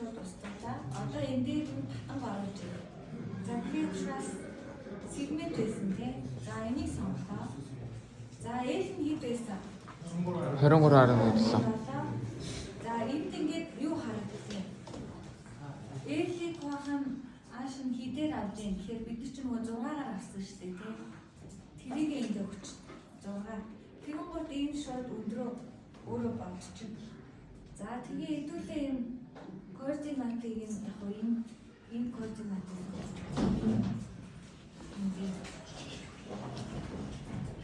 шууд устгуулаа. Одоо энэ дээр татан оруулж байна. За тэр учраас сегмент байсан тий. За энийг сонголоо. За L нь хэд байсан? 23.7. За энд ингээд юу харагдсан? L-ийг бахан ааш нь хідээр авч юм. Тэгэхээр бид нар ч нөгөө 6-аар авсан шүү дээ тий. Тэрийг ингээд өгч 6. Тэгвэл гол энэ шууд өндрөө өөрөө бодчих. За тэгээ хэдүүлээ энэ координатыг яг энэ координатыг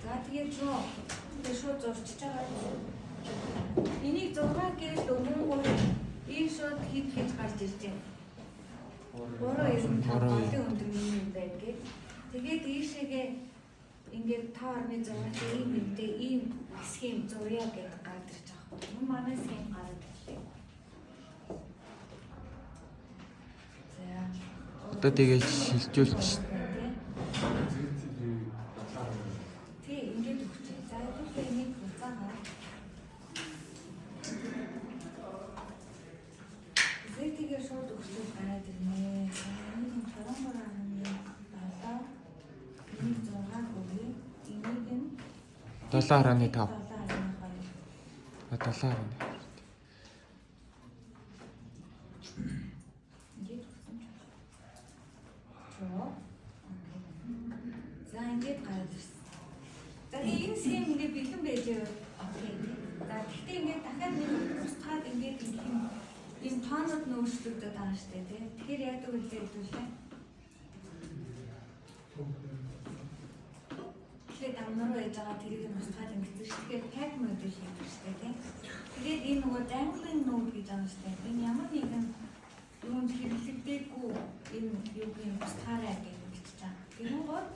за тэгээ шууд зурчиж байгаа. Энийг 6 гэж өнгөрөөр энэ шууд хийж гарч ирж байна. 3.95 өндөр юм байдаг. Тэгээд ийшээгээ ингээд 5.6 ийм нэмтэй ийм схем зурья гэдэг гарч ирж байгаа. Энэ манай схем гараад ирлээ. За. Одоо тэгээд шилжүүлж. Тий, ингээд өгчээ. За тэгэхээр энийг хуцаагаа. Зэтигээ шууд өгчөө гараад ирнэ. Энэ 23.7 энийг 6 өгье. Энийг нь 7.5. 7.2. За ингээд гараад ирсэн. За энэ схем ингээд бэлэн байжээ. Окей. За гэхдээ ингээд дахиад нэг устгаад ингээд энэ тоонууд нь өөрчлөгдөж байгаа шүү дээ тий. Тэгэхээр яг үгэлээ хэвлээ. Тэгэхээр дамнаар байж байгаа тэрийг нь устгаад ингээд шүү. Тэгэхээр tag модуль хийдэг шүү дээ тий. Тэгээд энэ нөгөө dangling node гэж байгаа шүү дээ. Энэ ямар нэгэн юунд хэрэглэгдээгүй энэ юугийн устгаарай гэж хэлж байгаа. Тэгвэл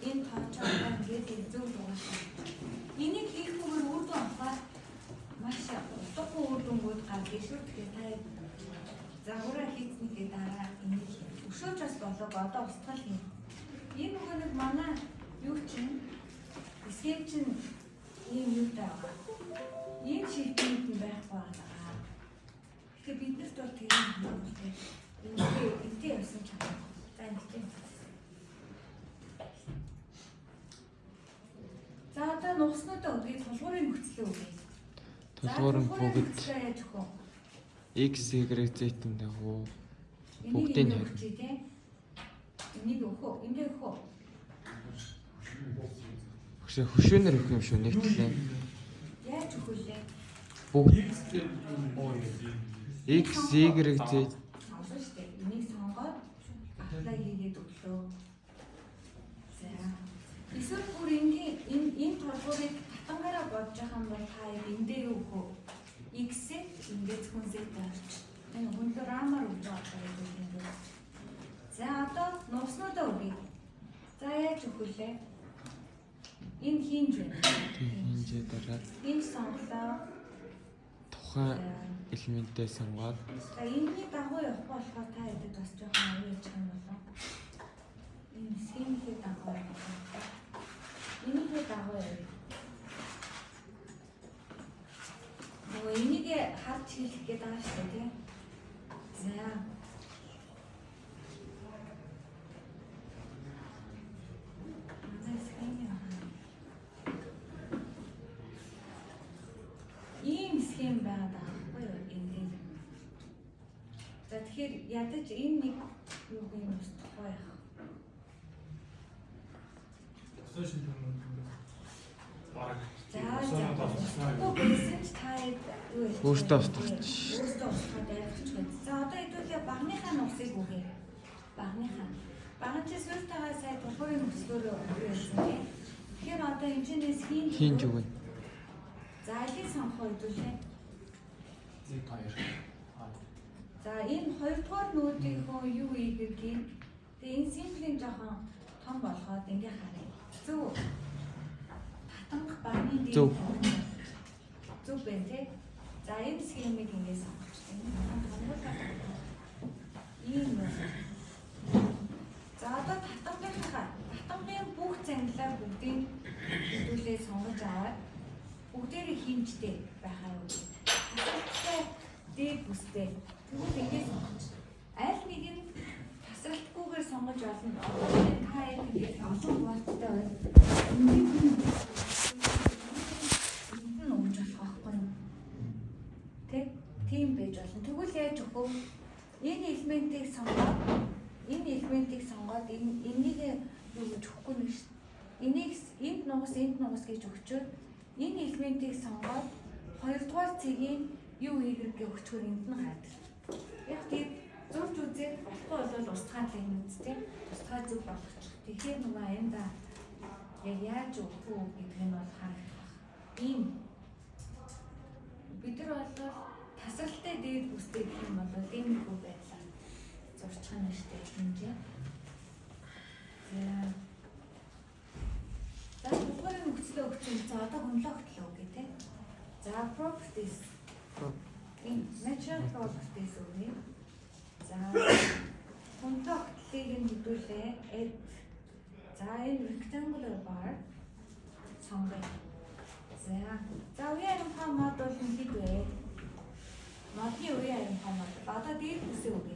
энэ тоочоо ингээд зөв дуусах. Энийг хийхгүйгээр үрдэн аваад маш утгагүй үрдэнгүүд гардаг шүү. Тэгэхээр та загвараа хийцнийхээ дараа энийг өшөөж бас болоо одоо устгал хийн. Энэ нөгөө нэг манай юу чинь схем чинь ийм юутай байгаа. Энэ шилжүүлэлт нь байхгүй байгаа. Тэгэхээр биднэрт бол тийм юм байна. Эндээ явсан ч юм. За эндээ. За одоо нуугснуудаа өгье, тулгуурын нөхцөлөө өгье. Тулгуурын бүгд X, Y, Z-ийн дагуу бүгдийг нь өгчээ тий. Энийг өгөө, эндээ өгөө. Хөшөөнөр өгөх юм шүү нэгтлээ. Яаж өгүүлээ? Бүгд X, Y, Z сонгосон шүү дээ. Энийг сонгоод apply хийгээд өглөө. За. Эсвэл бүр энэ тулгуурыг татангаараа бодож байгаа юм бол та эндээ юу өгөө? X-ийг ингээд зөвхөн Z тавьчих. Энэ өндөр рамаар өгч байгаа юм байна. За одоо нуугснуудаа өгье. За яаж өгүүлээ? Энэ хийнж байна. хийнжээ дараа Энэ сонголоо. тухайн элементээ сонгоод За энэний дагуу явах болохоор та хэдэд бас жоохон аюул хийж байгаа юм болоо. Энэ схемийн дагуу явах. Энийхээ дагуу явах. Нөгөө энийг харж хийх гээд байгаа шүү дээ тийм. За. Ийм схем байгаа байхгүй юу энэ. За тэгэхээр ядаж энэ нэг юуг нь устгахгүй яах. өөртөө устгах. Өөртөө устгаад ойлгочих. За одоо хэдүүлээ багныхаа нугсыг үгүй. Багныхаа. Баг нь сүлтайгаа сая тулгуурын нөхцлөөрөө өгсөн тийм. Тэгэхээр одоо хэмжээнээс хийнж өгнө. За алийг сонгох хэдүүлээ. Z2. За энэ хоёрдугаар нүүдийнхөө юу ийгэргийн. Тэгээ энэ симплийн жоохон том болгоод ингээ харъя. Зөв. Татангах багны дээр. Зөв. Зөв байна тий. За энэ схемийг ингээ сонгоч. Ийм. За одоо татангын бүх зангилаа бүгдийг хэдүүлээ сонгож аваад бүгдээрээ хийнжтэй байхаа юу. дээд бүстэй. Тэгвэл ингэж сонгож. Аль нэг нь тасралтгүйгээр сонгож олно. Одоо та ингэж олон хуваалттай байна. Энд нь өгж болох байхгүй. Тэг? Тийм байж болно. Тэгвэл яаж өгөх вэ? Энэ элементийг сонгоод энийг юу гэж өгөхгүй нэг шүү. Энийг энд нугас гэж өгчөөд энэ элементийг сонгоод хоёрдугаар цэгийн юу хийгэргээ өгчөөр энд нь гардаг. Яг тийм зурж үзээд болохгүй бол устгаад л юм үстэй. Устгаа зүг болгочих. Тэгэхээр нөгөө аянда яг яаж өгөх үү гэдэг нь бол харагдах байна. Ийм бид нар бол тасралтай дээд бүстэй гэх юм бол ийм нэг байдлаар зурчих нь штэ хэмжээ. За бүгдийн нөхцөлөө өгсөн. За одоо хөндлөгтлөө үгүй те. За properties. Natural properties үгүй. За хөндлөгтлийг нь хэдүүлээ. За энэ rectangular bar сонгоё. За үеийн хаан мод бол хэд вэ? Модны үеийн хаан мод. Одоо дээд бүсээ үгүй.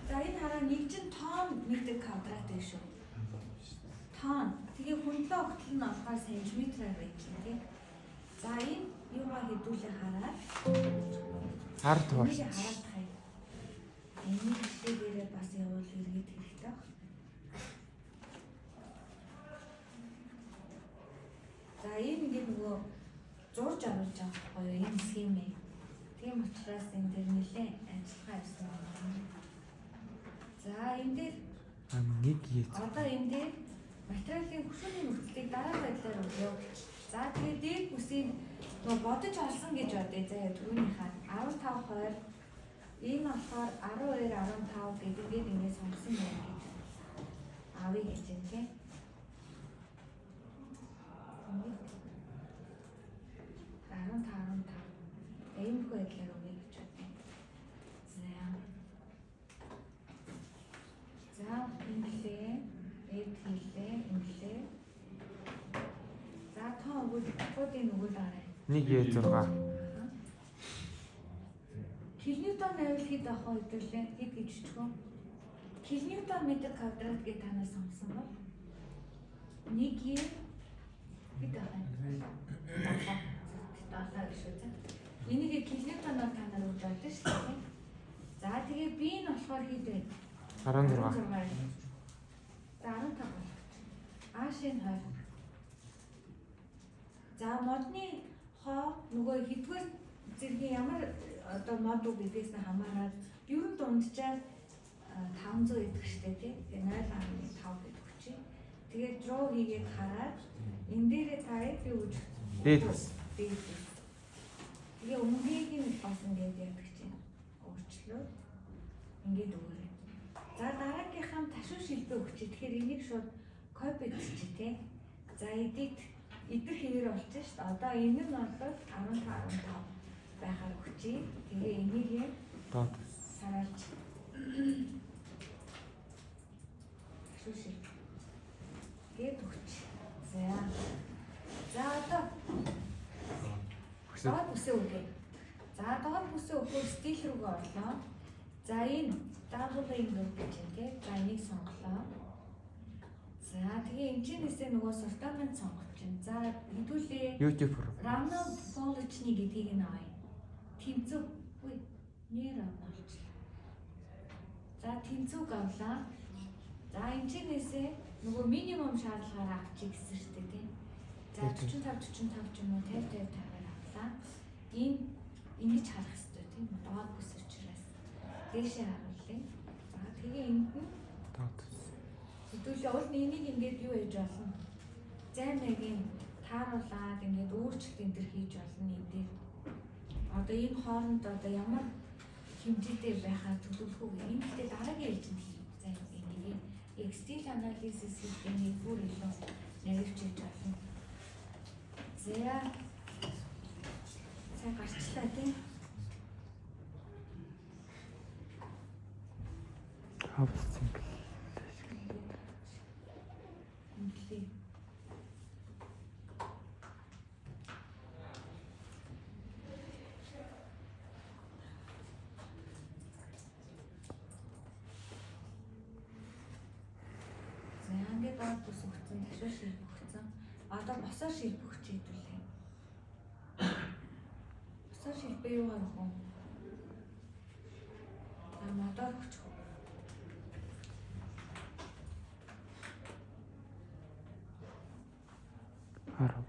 За энэ хараа нэг чинь тонн метр квадрат гэж шүү. Тонн. Тэгээ хөндлөө өгтөл нь болохоор сантиметраар байж байна тийм. За энэ юугаа хэдүүлээ хараад. Хард бааш. Энийг хэвээрээ бас явуул эргээд хэрэгтэй баг. За энэ ингээд нөгөө зурж оруулж байгаа байхгүй юу? Энэ схемээ. Тийм учраас энэ дэр нэлээ ажиллагаа явсан байна. За энэ дээр нэг яц. Одоо энэ дээр материалын хөшөөний нөхцөлийг дараа байдлаар өгөө. За тэгээд дээд бүсийг нөгөө бодож олсон гэж бодъё. Заяа түрүүнийхээ 15 20 энэ болохоор 12 15 гэдгээр ингэ сонгосон байна гэж авъя гэж байна тийм. Ийм байдлаар өгье гэж байна. За инглээ, инглээ. За тоо өгүүлбэрийн өгүүл арай. 1.6. Килоньютон авил хэд авах хэвдүүлээ хэд гэж чигөө. Килоньютон метр квадрат гэж танаас сонгосон бол 1 хэд авах юм? 7 гэж үү. Энийг килоньютоноор та нар өгч байгаа шүү дээ. За тэгээ би нь болохоор хэд вэ? 16. За 15 болох. Аашийн 20. За модны хоо нөгөө хэдгээр зэргийн ямар одоо мод үг гэдгээс хамаараад ер нь дунджаар 500 идэх штэ тий. Тэгээ 0.5 гэдэг хүчээ. Тэгээд draw хийгээд хараад энэ дээрээ таарыг би үж дээд. Тэгээ өмнөгийг нь бас ингээд яадаг чинь өөрчлөө ингээд өгөөрэй. За дараагийнхаа ташуу шилбэ өгчээ. Тэгэхээр энийг шууд копи хийчих тий. За идэх хэвээр болчих шүү дээ. Одоо энэ нь бол 15 байхаар өгчээ. Тэгээ энийг доод сараалж ташуу шилбэ гээд өгч. За одоо доод бүсээ өгье. За доод бүсээ өгөхөөр стил рүүгээ орлоо. За энэ даблын гэж байна тий. За энийг сонголоо. За тэгээ энэчнээсээ нөгөө сортамент сонгож байна. За хэдүүлээ YouTube random solution гэдгийг нь авъя. Тэмцүү. Үгүй нэр авуулчлаа. За тэмцүүг авлаа. За энэчнээсээ нөгөө минимум шаардлагаараа авчих гэсэн шүү дээ тий. За 45 ч юм уу 50 авлаа. Энэ ингэж харах хэрэгтэй тийм үү? Доод бүс учраас дээшээ харуулъя. За тэгээ энд нь доод. хэдүүлээ уул энийг ингээд юу хийж болно? Займагийн тааруулаад ингээд өөрчлөлт энэ төр хийж болно энэ дээр. Одоо энэ хооронд одоо ямар хэмжээтэй байхаа төлөвлөх үү? Энэ гэхдээ дараагийн ээлжинд займ энийг XTL analysis хийх бүр илүү нэрвч хийж болно. За гарчлаа тийм. Хавцсан. доод бүс өгсөн, дахиад ширп өгсөн. Одоо босоо ширп өгч хэдүүлээ. Босоо ширпээ юугаар өгөх вэ? Модоор өгчих үү? Харав.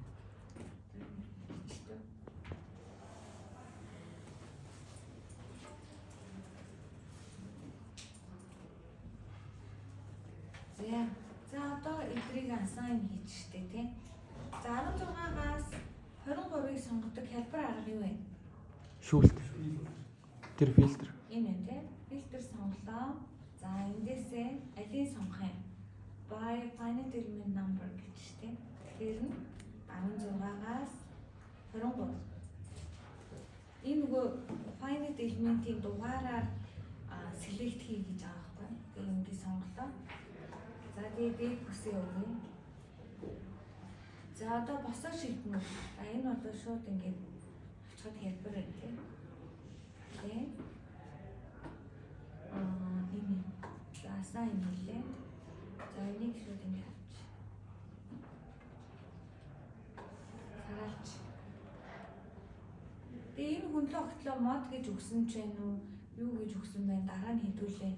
За одоо эдрийг асsign хийж штэ тий. За 16-аас 23-ыг сонгодог хялбар арга юу вэ? Шүүлт. Тэр фильтр. Энэ үү тий. Фильтр сонголоо. За эндээсээ алийг сонгох юм? By finite element number гэж штэ. Тэгэхээр нь 16-аас 23. Энэ нөгөө finite element-ийн дугаараар select хий гэж байгаа байхгүй. Тэгээ эндээ сонголоо. За тэгээд бүсээ өгье. За одоо босоо шилдэнэ. Энэ одоо шууд ингээд авчихад хялбар байх тийм. Окей. Энэ. За сайн хэлээ. За энийг шууд ингээд авч. Хараач. Тэгээ энэ хөндлөө огтлоо мод гэж өгсөн ч байна уу? Юу гэж өгсөн байна? Дараа нь хэдүүлээ.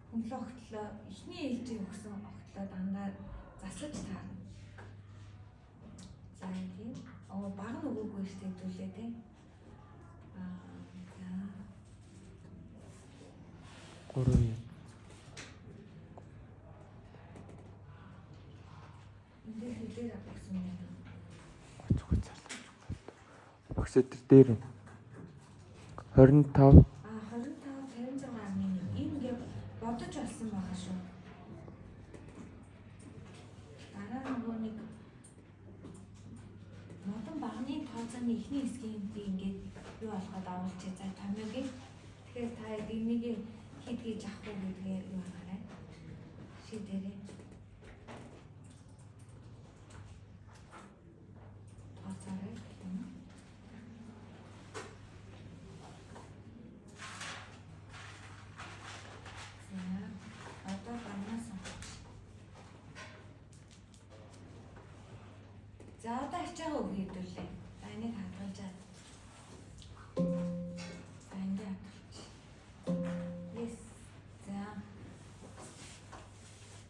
Хөндлөө огтлоо эхний ээлжийг өгсөн огтлоо дандаа засаж таарна. За тийм. Баг нь өгөөгүй шүү дээ хэдүүлээ тийм. За. 3 юм. Эндээ хэлээр авсан юм. Гоцгой царлаа. Багсаа тэр дээр 25 26.1 ингээд бодож олсон байгаа шүү. Дараа нөгөө нэг модон багны тооцооны эхний хэсгийг би ингээд юу болоход агуулчих. За томьёогийн. Тэгэхээр та энийг хэд хийж авах уу гэдгээ юу хараа. Шийдээрэй. Тооцоорой. Одоо банаас. За одоо ачаагаа үг хэдүүлээ. За энийг хадгалжаа. За ингэ хадгалж. Yes.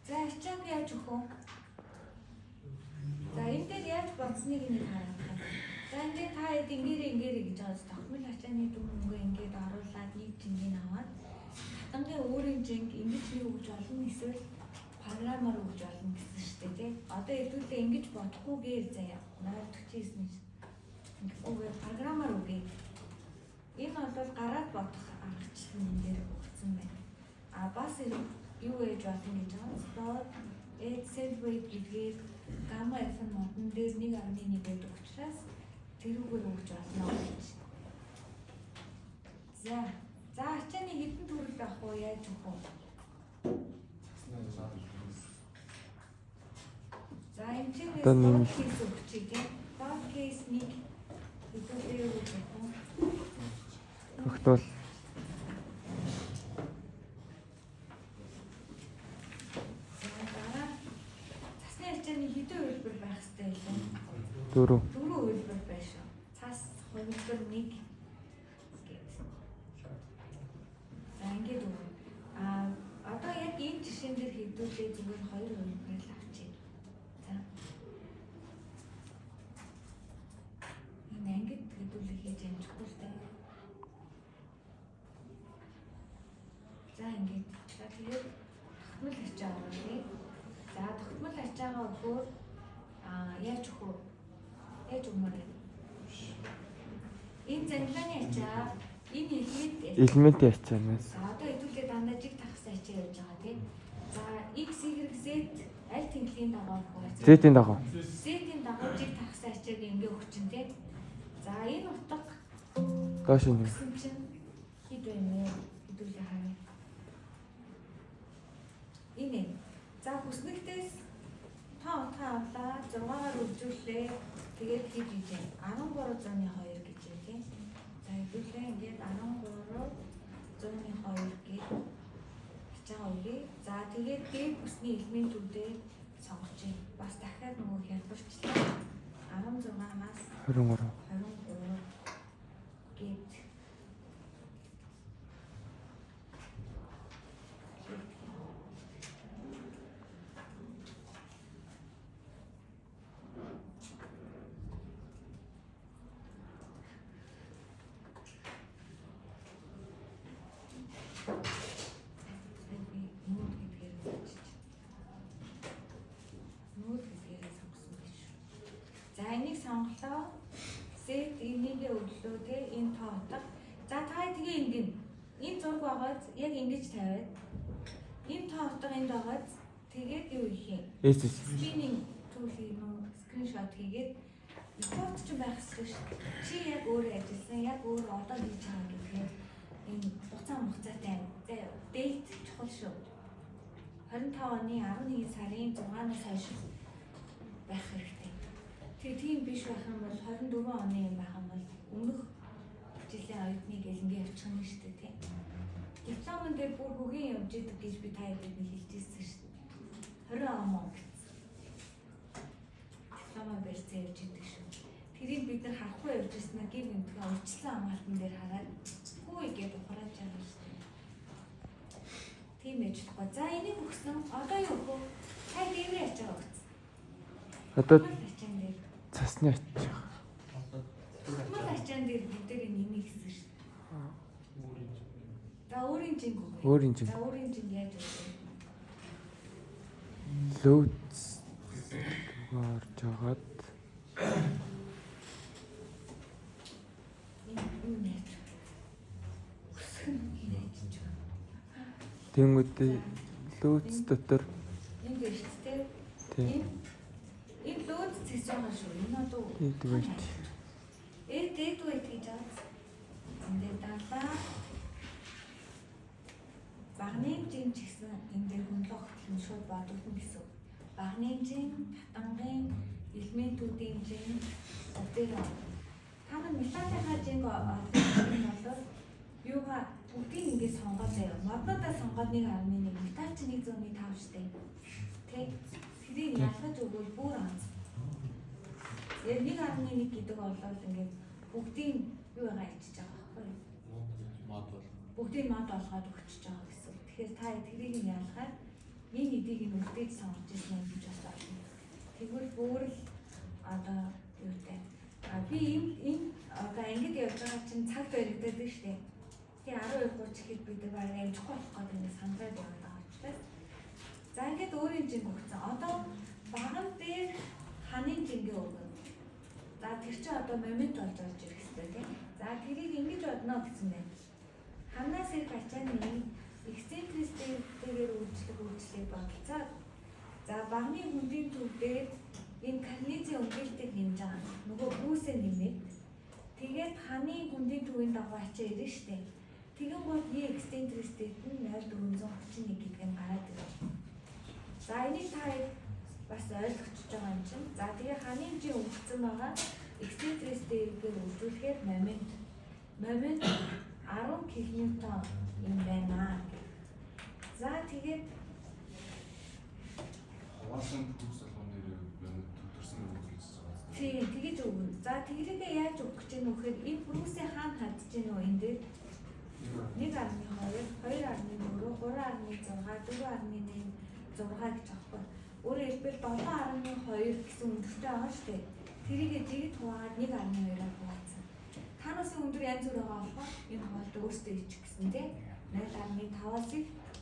За ачааг яаж өгөх вэ? За энэ дээр яаж бодсныг нэг хараад. За ингээд та хэд ингээрэй гэж байгаа. Тогтмол ачааны дүн мөнгө ингээд оруулаад нэг жингийн аваад хатангийн өөрийн жинг ингэж юу гэж болно эсвэл програмаар өгж болно гэсэн шүү дээ тий. Одоо хэдүүлээ ингэж бодохгүйгээр заяа. 89 үгээр програмаар үгүй. Энэ бол гараад бодох аргачлал энэ дээр өгсөн байна. Бас юу ээж болно гэж байгаа. Spot Excel weight гэдгээр gamma f модон дээр 1.1 гэдэг учраас тэрүүгээр өгж болно гэж. За ачааны хэдэн төрөл авах уу яаж өгөх вэ? За энэ чинь spot case өгчих тийм. Spot case нэг хэдүүлээ юу гэх юм. өгтөл Цасны ачааны хэдэн үйлбэр байх ёстой вэ? 4 үйлбэр байх шүү. Цас хувилбар 1 За ингээд өгнө. Одоо яг энэ жишээн дээр хэвдүүлээ зүгээр 2 үйлбэр л авчиг. За. Энэ ангид хэвдүүлээ хийж амжихгүй л дээ. За ингээд. За тэгээд тогтмол ачаа оруулъя. За тогтмол ачаагаа өгөхөөр яаж өгөх вэ? Яаж өгмөр вэ? Энэ занилааны ачаа энэ элементийн ачаанаас. За одоо хэдүүлээ дандаа жиг тахсан ачаа явж байгаа тийм. За x, y, z аль тэнхлийн дагуу хуваалцах. Z-ийн дагуу. Z-ийн дагуу жиг тахсан ачааг ингээ өгчин тийм. За энэ утга Доош нь. гэсэн чинь хэд байна вэ? Хэдүүлээ харъя. Энэ. За хүснэгтээс тоо авлаа 6-аар үржүүлээ. Тэгээд хэд хийж байна? 13.2 гэж байна тийм. За хэдүүлээ ингээд 13.2 гэж ачаа өгье. За тэгээд дээд бүсний элементүүдээ сонгож байна. Бас дахиад нөгөө хялбарчлаа. 16-аас 23. 23 гээд за энийг сонголоо. Set энийгээ өглөө те энэ тоотог. За та тэгээ ингэн. Энэ зураг байгаад яг ингэж тавиад энэ тоотог энд байгаад тэгээд юу хийх юм? Spinning tool-ийг нөө скриншот хийгээд рекорд ч байх хэрэгтэй шүү дээ. Чи яг өөрөө ажилласан, яг өөрөө одоо хийж байгаа гэдгээр энэ хугацаатай date чухал шүү. 25 оны 11 сарын 6-наас хойш байх хэрэгтэй. Тийм биш байх юм бол 24 оны юм байх юм бол өмнөх жилийн оюутныг ингээ явуучих юм шүү дээ тийм. Дипломын дээр бүр хөгийн явж идэг гэж би та яагаад хэлжсэн шүү дээ. 20 он мөн гэсэн. Дипломын барьцаа явж идэг шүү. Тэрийг бид нар харахгүй явж ирсэн гин гинтгээ урьдчилан хамгаалтан дээр хараад хүү гэж ухрааж байгаа шүү дээ. Тийм ээж тахгүй. За энийг өгсөн. Одоо юу вэ? Та дээврээ ачаа өгсөн. Одоо цасны ачаа. Мөн ачаан дээр бүгдээ нэмий гэсэн шүү дээ. За өөрийн жинг үү? Өөрийн жинг. За өөрийн жинг яаж өгсөн? Loads гарч агаад тэнгүүдээ loads дотор энэ дээр шүү дээ. тийм. Энэ loads цэс байгаа шүү. Энэ одоо Эдвэрт. Эдвэрт гэж байна. Энд даалаа. Багны жин ч гэсэн энэ дээр хөндлөх хөтлөн шууд бодогдно гэсэн. Багны жин, татангийн элементүүдийн жин одоо та металлынхаа жинг болоод юугаа бүгдийг ингэ сонгоод байв. Моднуудаа сонгоод 1.1, металл чи 1.5 штэ. Тэг. Тэрийг ялгаж өгвөл бүр онц. Яг 1.1 гэдэг болоод ингэ бүгдийг юу байгаа ичиж байгаа байхгүй юу? Мод бол. Бүгдийг мод болгоод өгчөж байгаа гэсэн. Тэгэхээр та тэрийг ялгаад энэ эдийг нь үлдээж сонгож ирсэн юм гэж байна. Тэгвэл бүр л одоо юутай. Би энэ одоо ингэж явж байгаа чинь цаг баригдаад байна шүү дээ. Тэгээ 12:30 хэд бид баг амжихгүй болох гэдэг нь сандраад яваад байгаа учраас. За ингэж өөрийн жинг өгсөн. Одоо баган дээр ханын жингээ өгнө. За тэр чинь одоо момент болж орж ирэх хэрэгтэй тийм. За тэрийг ингэж бодно гэсэн байна. Ханаас их ачааны эксцентристэйгээр үйлчлэг болцоод за багны хүндийн төв дээр энэ карнизийн өнгөлтийг нэмж байгаа. Нөгөө бүсээ нэмээд тэгээд ханы хүндийн төвийн дагуу ачаа ирнэ штэ. Тэгэн бол E эксцентристэйд нь 0.431 гэдэг нь гараад ирнэ. За энийг та бас ойлгочихж байгаа юм чинь. За тэгээ ханы жин өгсөн байгаа эксцентристэйгээр үйлдвэрлэхээр момент 10 кН юм байна. За тэгээд хаваасан бүс болгоны төвлөрсөн үг гэж байна. тийм тэгэж өгнө. За тэглээгээ яаж өгөх гэж юм вөхөр энэ бүрүүсээ хаана хадж гин үү энэ дээр 1.2, 2.4, 3.6, 4.1, 6 гэж аахгүй. Өөрөөр хэлбэл 7.2 гэсэн өндөртэй байгаа шүү дээ. Тэрийгээ жигд хуваагаад 1.2-аар хуваацсан. Танасын өндөр янз бүр байгаа болохоор энэ хуваалт өөртөө ичих гэсэн тийм 0.5-аас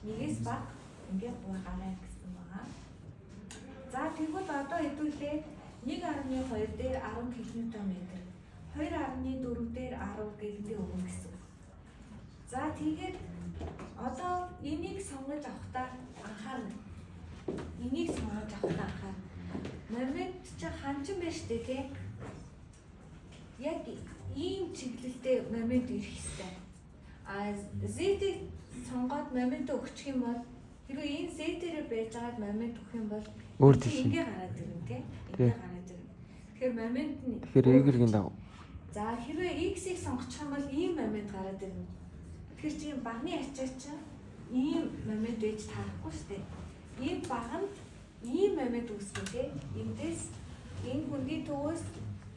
нэгээс бага ингээд хуваагаарай гэсэн байгаа. За тэгвэл одоо хэдүүлээ 1.2 дээр 10 км, 2.4 дээр 10 гэгэндээ өгнө гэсэн. За тэгээд одоо энийг сонгож авахдаа анхаарна. Энийг сонгож авахдаа анхаарна. Момент чи ханчин байна шүү дээ тийм. Яг ийм чиглэлтэй момент ирэх хэвээр. Z-ийг сонгоод момент өгчих юм бол хэрвээ энэ Z-ээр байж байгаад момент өгөх юм бол Өөр тийш. ингээ гараад ирнэ тийм. Ингээ гараад ирнэ. Тэгэхээр момент нь Тэгэхээр Y-ийн дагуу. за хэрвээ X-ийг сонгочих юм бол ийм момент гараад ирнэ. Тэгэхээр чи багны ачаа чинь ийм момент ээж таарахгүй шүү дээ. Ийм баганд ийм момент үүсгэн тий. Эндээс энэ хүндий төвөөс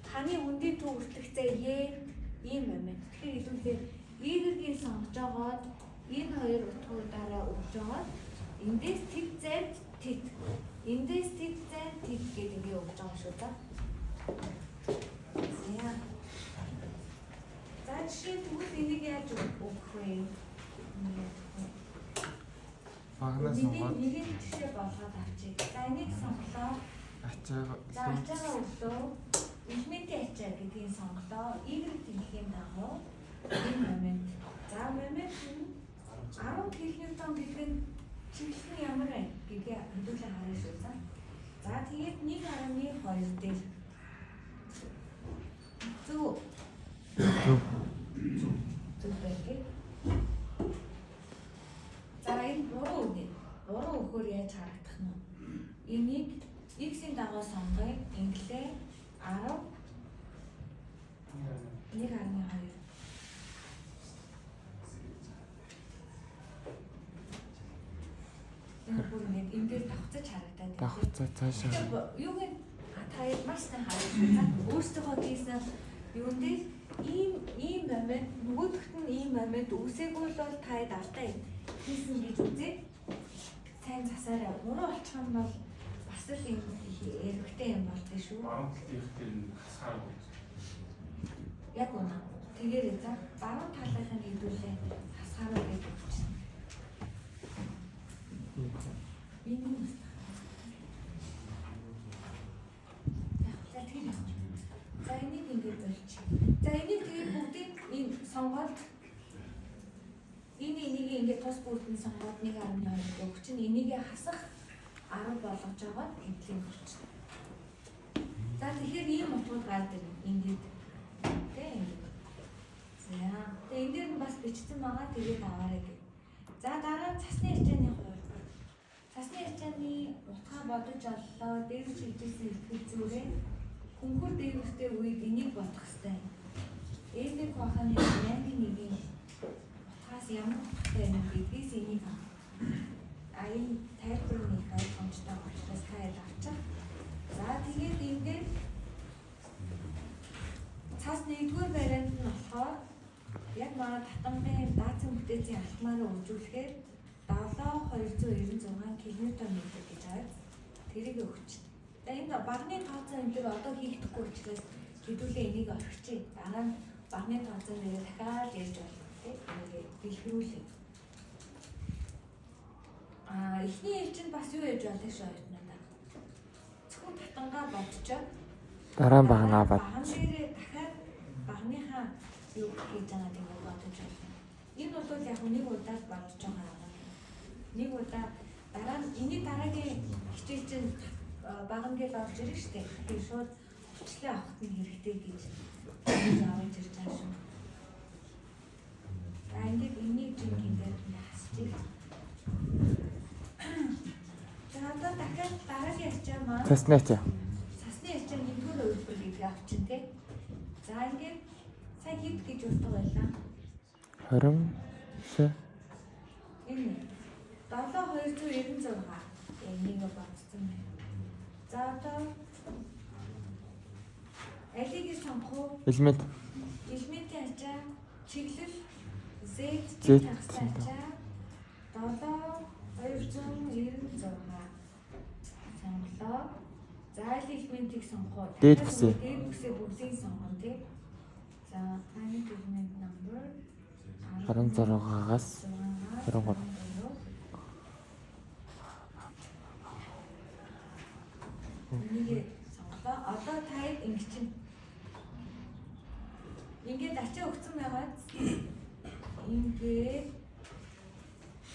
таны хүндий төв үргэлжлэхтэй ийм момент. Тэгэхээр илүүгээр ийгэргийг сонгож байгаад энэ хоёр утгуудаараа өгж байгаад эндээс тэг зайд тэг. Эндээс тэг зайд тэг гэдэг ингээ өгж байгаа шүү дээ. За. За жишээ тэгвэл энийг яаж өгөх вэ? Багнаас Нэг сонгоод жишээ болгоод авчиг. За энийг сонголоо. ачаага За ачаага өглөө элементийн ачаа гэдгийг сонголоо. Игрэг тэнхийн дагуу энэ момент. За момент нь 10 кН гэдэг нь чиглэл нь ямар вэ гэдгийг хэдүүлээ харъя шүү за. За тэгээд 1.2 дээр зөв байдаг. За энэ буруу үг. Буруу өгөхөөр яаж харагдах нь? Энийг x-ийн дагуу сонгоё. Инглээ 10 1.2. Энэ бүр ингээд эндээр давхцаж харагдаад байна. давхцаа цаашаа. Юуг нь та маш сайн харж байна. Өөрсдөө хийсэн юунд ийм момент нөгөөдөгт нь ийм момент үсээгүй бол та алдаа хийсэн гэж үзээ. Сайн засаараа мөрөө олчих юм бол бас л юм эрэгтэй юм болдгоо шүү. Баруун талын ихтэй хасгаар بود. Яг үнэ. Тэгээд за баруун талынхаа нэгдүүлээ хасгаараа гэж өгч. Биний за энийг ингэж болчих. За энийг тэгээд бүгдийг энэ сонгоод энийг ингэж тус бүрдэн сонгоод 1.2 өгч чинь энийг хасах 10 болгож аваад эдлийн болчих. За тэгэхээр ийм утгууд гардаг ингэж тэг ингэж. За тэгээд энэ дээр бас бичсэн байгаа тэгээд аваарай гэх. За дараа нь цасны ачааны хувьд. Цасны ачааны утгаа бодож оллоо. Дээр шилжүүлсэн ихтгэл зүрээ хөнгөр дээрвстэй үед энийг бодох хэрэгтэй. Энийг хаханы янгийн нэгийн утгаас ямар утгатай юм гэдгээс энийг аян тайлбарны ойлгомжтой учраас тайлбар авчих. За тэгээд ингээд цас нэгдүгээр вариант нь болохоор яг манай татамгын даацын бүтээцийн алхмаараа үржүүлэхээр 7296 км/м гэж байгаа. Тэрийг өгч. За энэ багны тооцоо энэ дээр одоо хийхдэггүй учраас хэдүүлээ энийг орхичих. Дараа нь багны тооцоо нэрээ дахиад ярьж болно тийм. Энийг бэлгэрүүлээ. Эхний ээлжинд бас юу яаж болох шүү оюутнуудаа. Зөвхөн татангаа бодчоо. Дараа нь багнаа бат. Баган дээрээ дахиад багныхаа юу хийж байгаа гэдэг нь бодож байна. Энэ бол яг нэг удаад бодож байгаа. Нэг удаа дараа нь энийг дараагийн хичээл чинь баган гэж орж ирэх штеп. Тэгэхээр шууд хүчлээ авах нь хэрэгтэй гэж заавал ирж байгаа шүү. Ингээд энийг жинхэнэ дээр хасчих. За одоо дахиад дараагийн ачаа маань Цасны ачаа. цасны ачаа нэгдүгээр үйлдвэр гэдэг авчин тий. За ингээд сайн хэд гэж утга байлаа. 29 Энэ 7296 энийг бодсон байна. За одоо алиг сонгох уу? элемент Элементийн ачаа чиглэл Z Z тагсан ачаа 7296 сонголоо. За аль элементийг сонгох уу? Дээд бүсээ. Дээд бүсээ бүгдийг сонгоно тий. За таны элемент number 16-аас 23. Энийг сонголоо. Одоо таад ингэж чинь ингээд ачаа өгсөн байгаад ингээд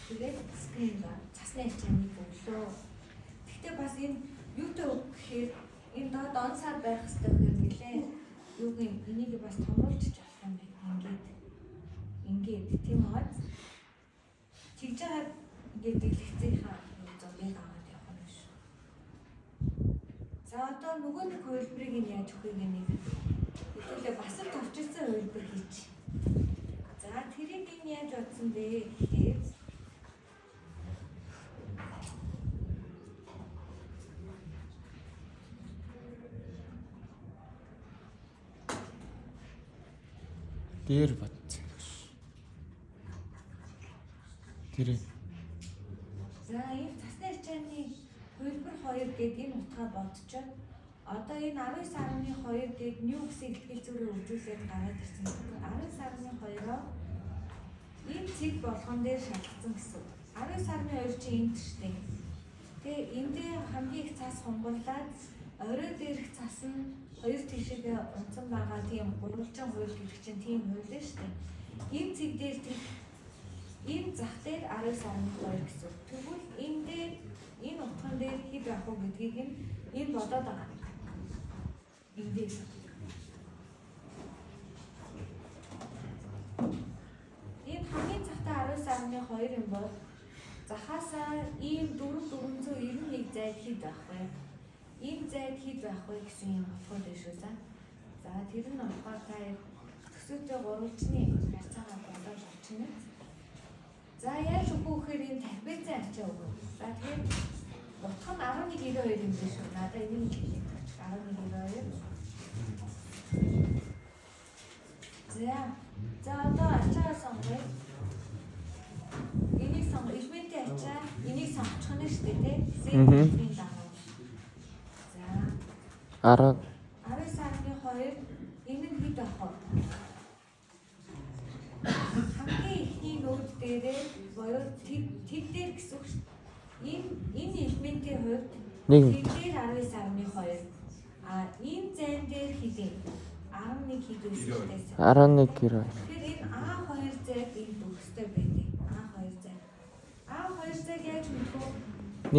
тэгээд скрин ба цасны ачааныг өглөө. Гэхдээ бас энэ юутай өг гэхээр энэ доод онсаар байх хэрэгтэй гэхээр нэлээ юуг энийг бас томруулж болох юм байна. Ингээд тийм аа. Тэгж байгаа ингээд дэлгэцийнхаа зургийг аваад явах юм шүү. За одоо нөгөө нэг хувилбарыг нь яаж өгөх юм нэг хэвлээ бас л товчилсан хувилбар хийч. За тэрийг нь яаж бодсон бэ гэхээр Дээр бат. Тэр За энэ цасны ачааны хөлбөр 2 гэдэг энэ утгаа бодчоод одоо энэ 19.2 гэдэг new гэсэн ихтгэл зүрийг үржүүлээд гараад ирсэн. 19.2-оо энэ цэг болгон дээр шалгасан гэсэн. 19.2 чи энд штэ. Тэгээ эндээ хамгийн их цас хонголаад орой дээрх цас нь хоёр тишээ унтсан байгаа тийм гурвалжин хууль гэх чинь тийм хууль штэ. Энэ цэг дээр энэ зах дээр 19.2 гэсэн. Тэгвэл энэ дээр энэ утган дээр хэд байх вэ гэдгийг энэ бодоод байгаа. Эндээс энэ хамгийн захтай 19.2 юм бол захаасаа ийм 491 зайд хэд байх вэ? Энэ зайд хэд байх вэ гэсэн юм бодход байна шүү. За тэр нь болохоор та төсөөтэй гурвалжны харьцаагаа бодоод авчихна. За яаж өгөх гэхээр энэ 50 зай ачаа өгөө. За тэгэхээр утга нь 11.92 юм биш үү? Надад энэ 11.92. За одоо ачаа сонгоё. Энийг сонгоё. Элементийн ачаа энийг сонгочих нь шүү дээ, тийм? Сэтийн дагуу. За 19.2 энэ нь хэд байх вэ? Хамгийн ихний нүүд дээрээ боёо тэд дээр гэсэн үг шүү. Энэ элементийн хувьд тэд дээр 19.2. Энэ зайн дээр хэдийн 11 хэд байсан шүү дээ. 11 гэр. Тэгэхээр энэ А2 зайг энэ төгстэй байдаг. А2 зай. А2 зайг яаж мэдэх вэ?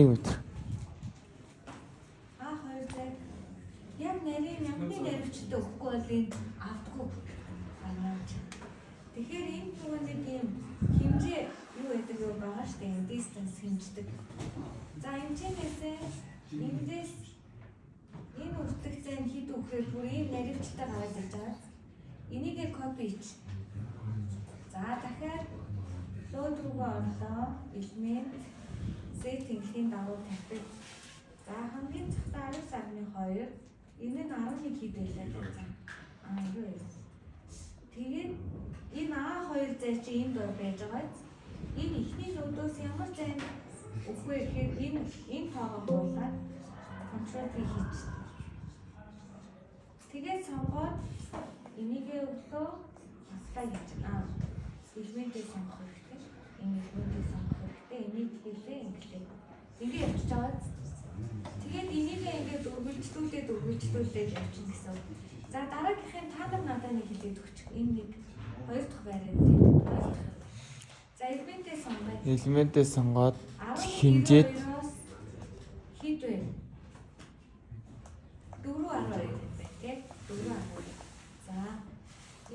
1 метр. А2 зайг яг нарийн ямны наривчтай өгөхгүй бол энэ автгүй банаач. Тэгэхээр энэ түүнийг ийм хэмжээ юу гэдэг вэ байгаа шүү дээ. Distance хэмждэг. За хэмжээнээсээ эндээс энэ үрдэх зайн хэд өгөхээр бүр ийм наривчтай гараад ирж байгаа. Энийгээ копи хийч. За дахиад лод руугаа орлоо. Элемент setting-ийн дагуу тавьдаг. За хамгийн захтай 19.2 энэ нь 11 хэд байлаа гэсэн. Юу вэ? Тэгээд энэ А2 зай чи энд байж байгаа. Энэ ихний нүүдөөс ямар зай өгөх вэ гэхээр энэ тоогоо буулгаад контрол хийж. Тэгээд сонгоод энийгээ өглөө хастай гэж. Элементийг сонгох хэрэгтэй. Энэ элементийг сонгох хэрэгтэй. Энийг хэлээ инглээ. Ингээ явж байгаа. Тэгээд энийгээ ингээд үргэлжлүүлээд явчихна гэсэн. За дараагийнхын та нар надад нэг хэлээд өгчих. Энэ нэг хоёр дахь байраа тийм. За элементээ сонгоод. Элементээ сонгоод хэмжээд хэд вэ? 4.12 тийм. 4.12. За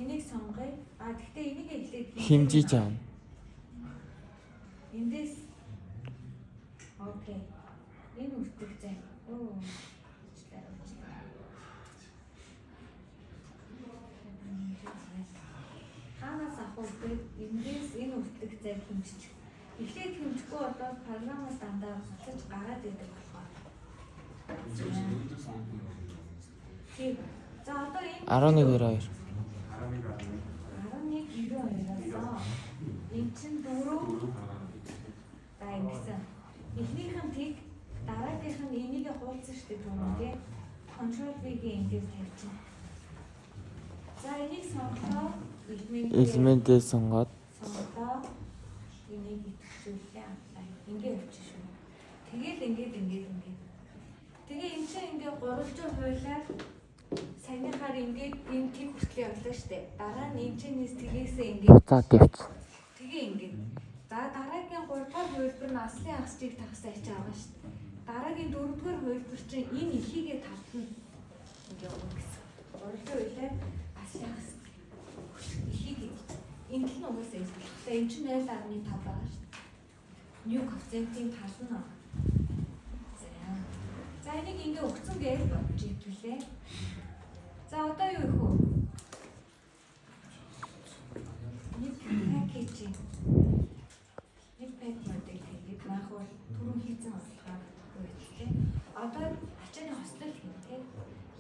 энийг сонгоё. Гэхдээ энийг эхлээд хэмжиж аавна. Эндээс окей. Энэ үрдэх зай. Ханаас ахуулдаг эндээс энэ үрдэх зай хэмжиж. Эхлээд хэмжихгүй болоод програмаас дандаа буцаж гараад идэг болохоор. Тийм. За одоо энэ 11.2. 11.92-аас энэ чинь 4 за ингэсэн. Эхнийх нь тэг дараагийнх нь энийг хуудсан шүү дээ түрүү тий. Control V-ийн ингэж тавьчихна. За энийг сонгохоо Элементээ сонгоод энийг идэвхжүүлээ. Ингээ явчих шүү. Тэгээд ингээд. Тэгээ энэ чинь ингээ 300 хуйлаар саяныхаар ингээд энэ тэг хүртэл явлаа шүү дээ. Дараа нь энэ чинээс тгийсээ ингээд буцаад тавьчих. тэгээ ингээд. За дараагийн 3 дахь хувилбар нь аслын агсчийг тагсаа ачаа байгаа шүү дээ. Дараагийн 4 дахь хувилбар чинь энэ ихийгээ тавтна. Ингээ өгнө гэсэн. 3 дахь хувилбар аслын агс ихийгээ. Энэ нь угаасаа эсвэл. Тэгээ энэ чинь 0.5 байгаа шүү дээ. New коэффициентийн тална. За энийг ингээ өгцөн гэж бодож итгэлээ. За одоо юу их вэ? Нэг пакэж. Нэг пак модель хийгээд маах бол түрүү хийсэн болохоор үүсэлээ. Одоо ачааны хослол хийнэ.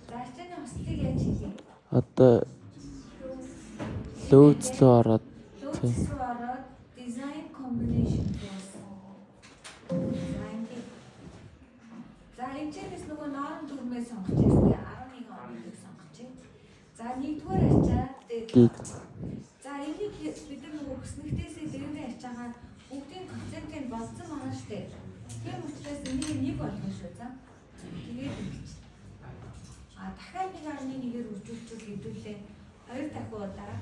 За ачааны хослолыг яаж хийх вэ? Одоо Loads руу ороод Loads руу ороод design combination гэсэн. За энэ чигээс нөгөө ноорон дүрмээ сонгож ирсэн. 11 оныг сонгож байна. За нэгдүгээр ачаа гиг. за энийг бид нар нөгөө хүснэгтээсээ дээрээ ачаагаад бүгдийн процентыг болцсон байна шүү дээ. Тийм учраас энийг нэг болгоно шүү за. Тэгээд ингэж. Дахиад 1.1-ээр үржүүлчихвэл хэдүүлээ 2 дахин удаа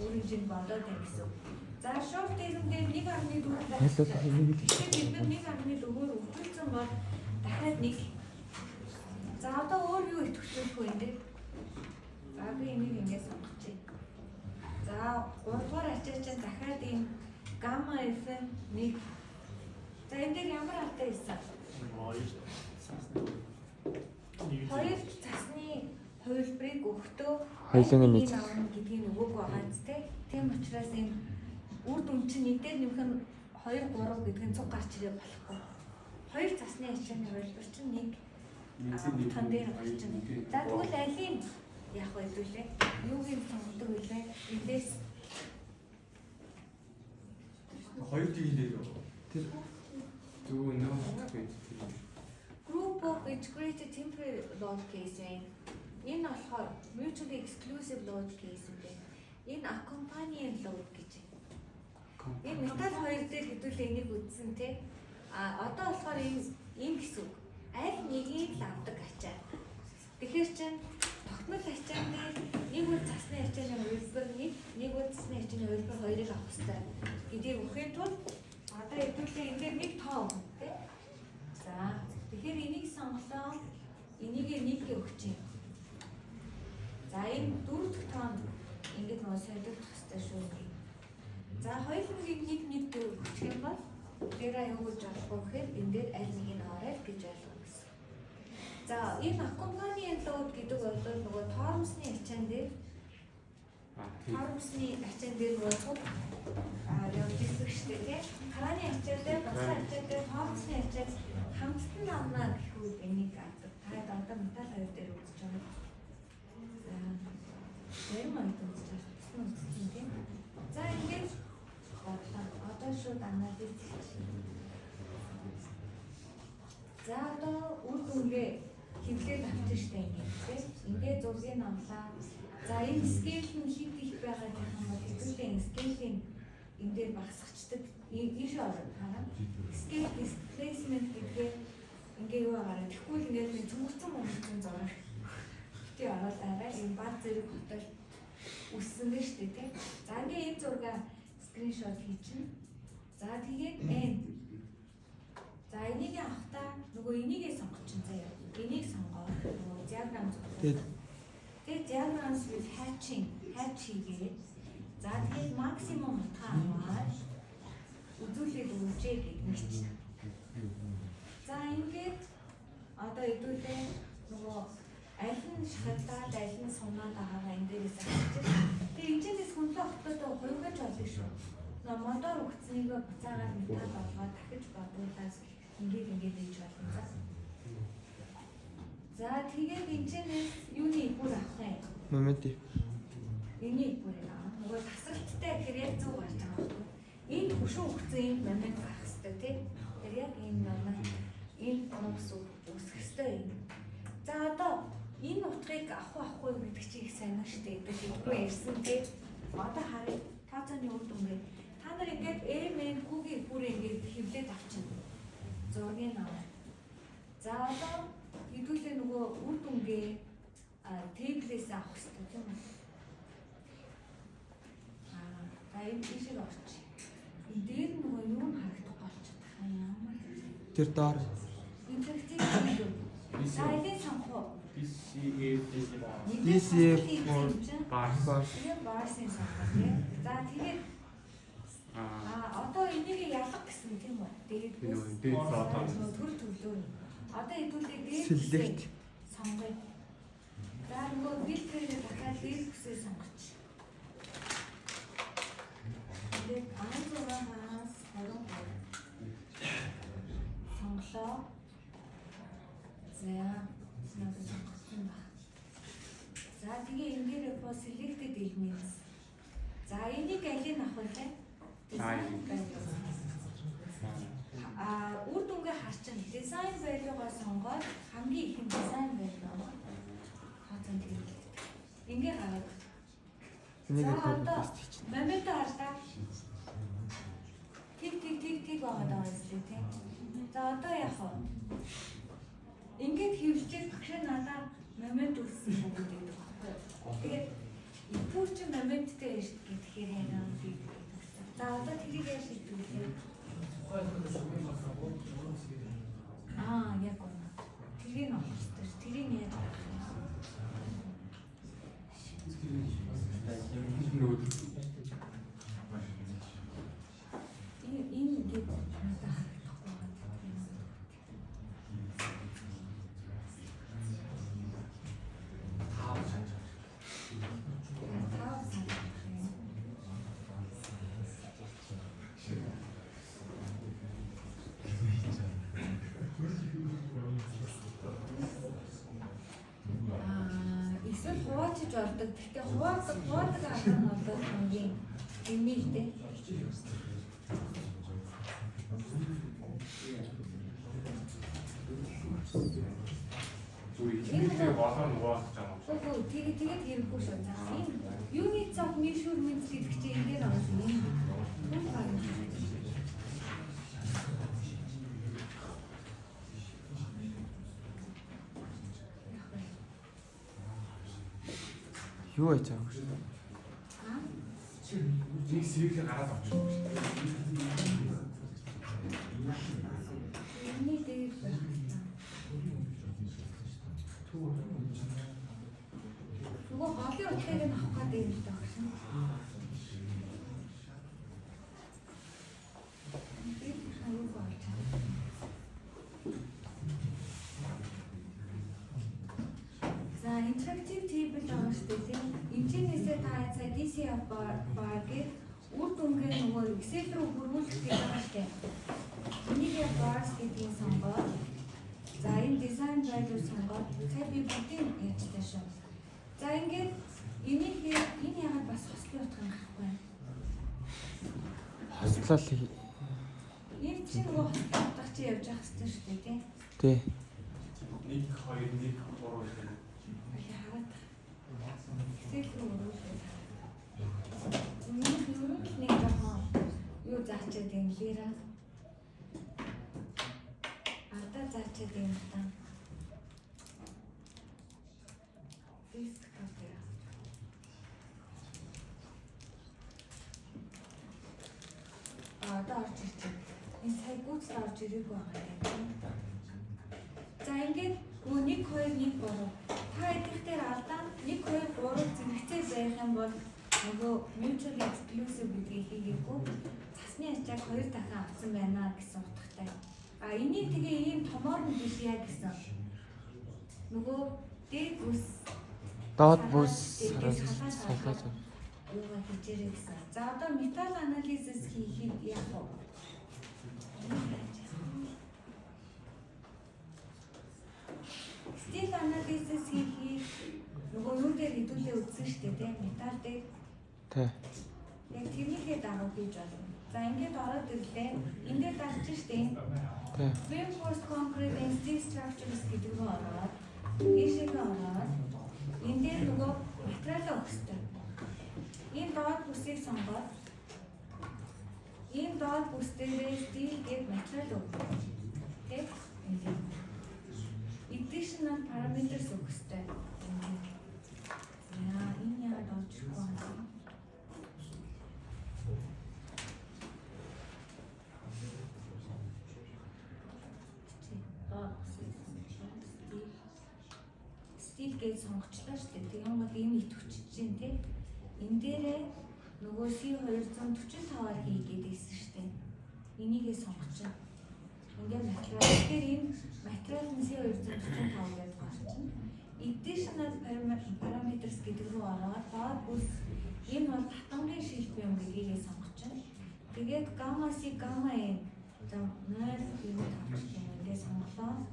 өөрийн жин бодоод байна гэсэн. За шууд дээрээ 1.4 дахин. Тэгээд бид 1.4-өөр үржүүлсэн бол дахиад 1. За одоо өөр юу идэвхжүүлэх вэ энэ? За би энийг ингэж сонгочих. За 3 дугаар ачаа чинь дахиад ийм гамма FM 1. За энэ дээр ямар алтай байсан? Хоёр цасны хувилбарыг өгтөө хоёулын нэг гэдгийг өгөөг байгаа ч тийм учраас энэ үр дүн чинь нэгдэл нэмэх нь 2 3 гэдэг нь цуг гарч ирээ болохгүй. Хоёр цасны ачааны хувилбар чинь нэг тан дээр гарч ирнэ. За тэгвэл алийг яах вэ хэвлээ? Юуг нь сонгодог вэ? Эндээс хоёр тийг дээр тэр Дүү нөө group of integrated temporary load case байна. Энэ болохоор mutually exclusive load case юм байна. Энэ accompanying load гэж байна. Энэ метал хоёр дээр хэдүүлээ энийг үзсэн тий. Одоо болохоор энэ гэсэн үг. Аль нэгийг л авдаг ачаа. Тэгэхээр чин тогтмол ачаан дээр нэг үл цасны ачааны хувилбар нэг үл цасны ачааны хувилбар хоёрыг авах хэрэгтэй. Гэдгийг өгөхийн тулд одоо хэдүүлээ энэ дээр нэг тоо өгнө тий. За тэгэхээр энийг сонголоо. Энийг нэг өгч юм. За энэ дөрөв дэх тоонд ингэж нөө солиулах хэрэгтэй шүү. За хоёулангийг нэг өгчих юм бол дээрээ юу гэж болохгүй гэхээр энэ дээр аль нэг нь ороод гэж ойлгох гэсэн. За энэ accompanying load гэдэг бол нөгөө тоормсны ачаан дээр нөгөө цуг явж ирсэн шүү дээ. Харааны ачаан дээр басан ачаан дээр тоормсны ачаан хамтдан авна гэхүүд энийг авдаг. Та одоо метал хоёр дээр үзэж байгаа. За тэр маань үзэж байна. За ингэж одоо шууд анализ хийх. За одоо үр дүнгээ хэвлээд авчих штэ ингэж. Ингээд зургийг авлаа. За энэ скейл нь хэд их байгаа гэх юм бол хэвлээ энэ скейлийн энэ дээр багасгачдаг. Ийш ороод хараа. Scale displacement гэдэг ингээ юу агараа. Тэгвэл ингээд цөмгцэн өмсөн зураг. Тэ ороод арай энэ баг зэрэг хотол үссэн дээ штэ тий. За ингээ энэ зургаа скриншот хийчихнэ. За тэгээд энэ. За энийг авахтаа нөгөө энийгээ сонгочихно заяа. Энийг сонгоод нөгөө диаграм зөвлөе. Тэгээд diagrams with hatch хийгээ. За тэгээд максимум утгаа аваад үзүүлээд өгчээ гэж чинь. За ингээд одоо хэдүүлээ нөгөө аль нь шахалтаад аль нь сунаад байгаа энэ дээрээс авчих. Тэгээд энэчнээс хүнлээ октодоо хувигаж болно шүү. Нөгөө мотор өгцнийг буцаагаад метал болгоод дахиж бодуулаад ингээд хийж болно. За тэгээд энэчнээс юуны бүр авах юм? Моментий. Энийг бүр авах. Нөгөө тасралттай гэхээр зөв болж байгаа байхгүй. Энэ хөшөө өгцөн энэ момент гарах хэрэгтэй тий. Тэр яг энэ момент энэ нуус үүсэх хэрэгтэй юм. За одоо энэ утгыг авахгүй гэдэг чинь их сайн шүү дээ. Тэгвэл ярьсан тий. Одоо харъя. Тооцооны үр дүнгээ. Та нар ингээд MN Q-гийн бүр ингээд хэвлээд авчихна. Зургийг аваа. За одоо хэдүүлээ нөгөө үр дүнгээ тэйблээс авах хэрэгтэй тийм үү? Энэ ишиг орчих. Энэ дээр нөгөө юу харагдах болчиход байгаа юм. Тэр доор Интерактив юм. Сайдын санхуу. DCF баар Энэ баарсын санхуу. За тэгээд одоо энийг ялах гэсэн тийм үү? Тэгээд төр төрлөө. Одоо хэдүүлээ дээр сонгоё. За нөгөө фильтрээр дахиад дээр хүсээ сонгоч. Тэгээд анзуураас 22 сонглоо. За надад сонгосон ба. За За тэгээ энэ дээр по selected elements. За энийг алийг авах вэ? Design value. Үр дүнгээ харчин design value-гоо сонгоод хамгийн их нь design value авах. Хацсан тэгээд. Ингээ гараад. Энийг За copy одоо paste хийчих. момент хардаа. Тиг байгаа даа үстэй тий. За одоо яах вэ? Ингээд хөвчөөд багш надаа момент үлсэн юм гэдэг байна. Тэгээд итүүр чи моменттэй байж гэхээр хайраа би. За одоо тэрийг яаж шийдвэрлэв? Яг гоо. Тэрийг авчихсан. Тэрийг яаж авах вэ? Энэ гээд надад харагдахгүй байна. Эсвэл хуваачиж ордог. Гэхдээ хуваадаг арга нь бол хамгийн эмээлтэй. Зүгээр болоо нугаах гэж байгаа юм. Үгүй тэгээд хэрэггүй шүү. За энэ units of measurement гэдэг чинь энэ дээр орсон юм. Юу яаж байгаа вэ? Нэг сэргийг гараад авчих юм шиг. Эний дээр байна. Нөгөө голын утгыг нь авах гэдэг юм даа гэсэн. За interactive table байгаа шүү дээ. Энэчнээсээ та цаа DCF bar гээд үр дүнгээ нөгөө Excel рүү хөрвүүлэх гэж байгаа шүү дээ. Энийг bars гэдгийг сонгоод за энэ design value сонгоод цаа би бүгдийг яачтай шүү. За ингээд энэ яагаад бас хослын утга юм гэхгүй. Хослол Энэ чинь нөгөө хослын утга чи явж явах хэрэгтэй шүү дээ тий. тий. 1 2 1 3 гэх. Хараад. Excel рүү хөрвүүлээ. Нэг жоохон юу заачаад юм лира. Ардаа заачаад юм та. Диск копи. Одоо орж ирчих. Энэ сая гүйц орж ирээгүй байгаа юм. За ингээд 1 2 1 3. Та эдгээр дээр алдаа 1 2 3 зэрэгцээ байх юм бол нөгөө mutually exclusive гэдгийг хийгээгүй цасны ачааг 2 дахин авсан байна гэсэн утгатай. Энийг тэгээ ийм томоор нь биш яа гэсэн. Нөгөө дээд бүс Доод бүс салгаж юугаа хийжэрэй гэсэн. За одоо метал анализис хийхэд яах вэ? Steel analysis хийх нөгөө юу дээр хэдүүлээ үзсэн шүү дээ тийм метал дээр. тий. Яг тэрнийхээ дагуу хийж байна. За ингээд ороод ирлээ. Энд дээр дарж штэ. Тий. Reinforced concrete and steel structures гэдэг рүү ороод ийшээгээ ороод энэ дээр нөгөө материалаа өгсдөө. Энэ доод бүсийг сонгоод энэ доод бүс дээр steel гэдэг материал өгөх. Тэг. Additional parameters өгсдөө. Яа, энэ яагаад олчихгүй байна? Стил гэж сонгочлаа шүү дээ. Тэгэн бол ийм итвчж чинь тий. Энэ дээрээ нөгөө C245-аар хийгээд ийсэн шүү дээ. Энийгээ сонгочих. Ингээд материал. Тэгэхээр энэ материал нь C245 гэж гарчна. Additional parameters гэдэг рүү ороод доод бүс энэ бол татамгийн шилб юм гэдгийг сонгочих. Тэгээд gamma C gamma N за 0 юм тавьчих юм ингээд сонголоо.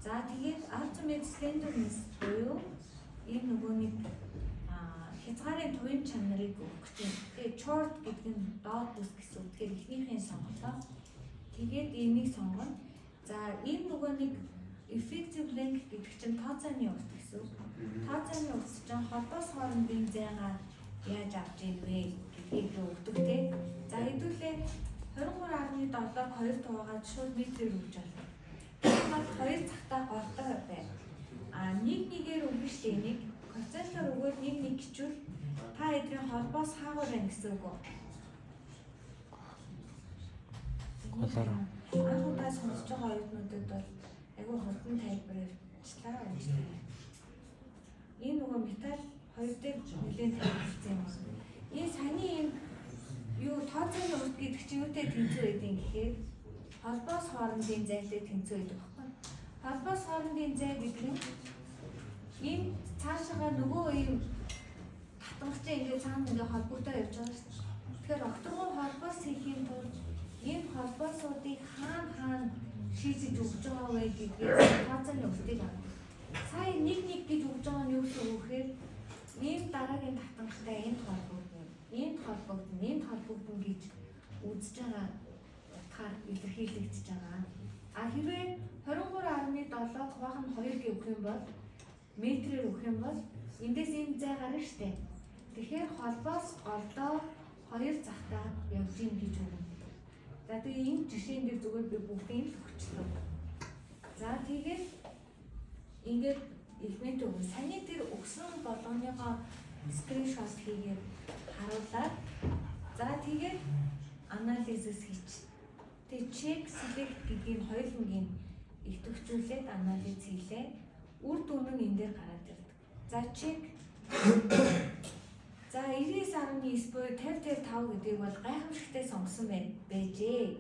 За тэгээд ultimate slenderness буюу энэ нөгөө нэг Хязгаарын төвийн чанарыг өгөх юм. Тэгээ chord гэдэг нь dot bus гэсэн үг. Тэгэхээр эхнийхээ сонголоо. Тэгээд энийг сонгоно. За энэ нөгөө нэг effective length гэдэг чинь тооцооны урт гэсэн үг. Тооцооны урт чинь холбоос хоорондын зайгаа яаж авч ийн вэ гэдгийг өгдөг те. За хэдүүлээ 23.7-г 2 туугаад шууд метрээр өгч байна. Тэгэхээр хоёр цагтаа голдоо бай. Нэг нэгээр өгнө шүү дээ. Нэг коэффициентээр өгөөд нэг гिचүүл та эдрийн холбоос хаагур байна гэсэн үг үү? Голоороо. Анхудаа сонсож байгаа оюутнуудад бол айгүй хурдан тайлбарлалчлаа гэж байна. Энэ нөгөө металл хоёр дээр нэлээд тайлбарлсан юм байна. Энэ саяны энэ юу тооцооны урт гэдэг чинь юутай тэнцүү байдгийг гэхээр холбоос хоорондын зайтай тэнцүү байдаг байхгүй. Холбоос хоорондын зай гэдэг нь энэ цаашаа нөгөө юм татамжтай ингээд цаана ингээд холбогдоо явж байгаа шүү дээ. Тэгэхээр октогон холбоос хийхийн тулд энэ холбоосуудыг хаана шийдэж өгч байгаа вэ гэдгийг тооцооны уртыг авах. Сая нэг гэж өгж байгаа нь юу гэсэн үг вэ? Ийм дараагийн татамжтай энд холбогдно гэж үзэж байгаа утгаар илэрхийлэгдэж байгаа. Хэрвээ 23.7-г хуваах нь 2 гэх юм бол метрээр өгөх юм бол эндээс энэ зай гарна шүү дээ. Тэгэхээр холбоос голдоо 2 захтаа явж ийн гэж өгнө. За тэгээ энэ жишээн дээр зүгээр би бүгдийг л өгчлөө. За тэгээд ингээд элемент өгнө. Саний дээр өгсөн болгоныгоо скриншот хийгээд харуулаад за тэгээд анализис хийч. Тэгээд check select гэдгийг хоёулангийн идэвхжүүлээд анализ хийлээ. Үр дүн нь энэ дээр гараад ирдэг. За check. За 99.9 буюу 50-55 гэдгийг бол гайхамшигтай сонгосон байжээ.